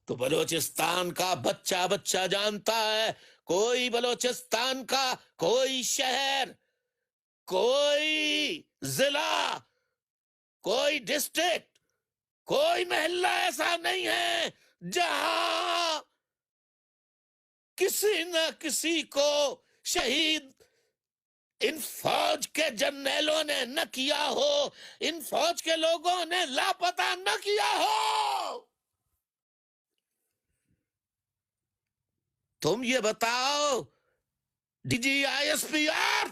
तो बलोचिस्तान का बच्चा बच्चा जानता है, कोई बलोचिस्तान का कोई शहर, कोई जिला, कोई डिस्ट्रिक्ट, कोई मोहल्ला ऐसा नहीं है जहां किसी न किसी को शहीद इन फौज के जर्नैलों ने न किया हो, इन फौज के लोगों ने लापता न किया हो। तुम ये बताओ, DGISPR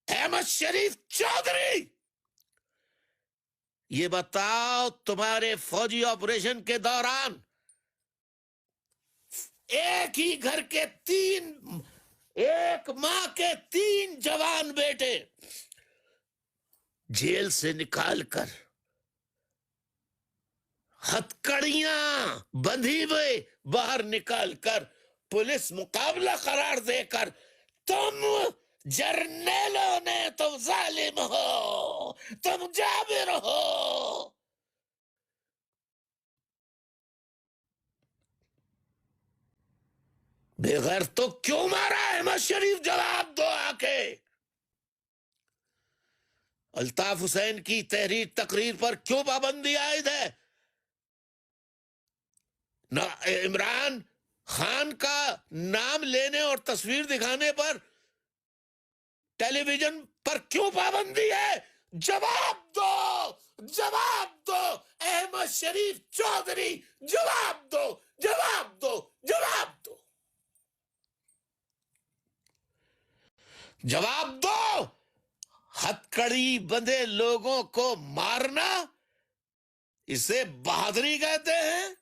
अहमद शरीफ चौधरी, ये बताओ तुम्हारे फौजी ऑपरेशन के दौरान एक ही घर के एक मां के 3 जवान बेटे जेल से निकालकर हथकड़ियां बंधी हुए बाहर निकालकर पुलिस मुकाबला करार देकर तुम जर्नेलों ने, तुम जालिम हो, तुम जाबिर हो। बेगैर तो क्यों मारा अहमद शरीफ? जवाब दो आके। अल्ताफ हुसैन की तहरीर तकरीर पर क्यों पाबंदी आयद है? इमरान खान का नाम लेने और तस्वीर दिखाने पर टेलीविजन पर क्यों पाबंदी है? जवाब दो, जवाब दो अहमद शरीफ चौधरी, जवाब दो, जवाब दो, जवाब दो, जवाब दो। हथकड़ी बंधे लोगों को मारना, इसे बहादुरी कहते हैं?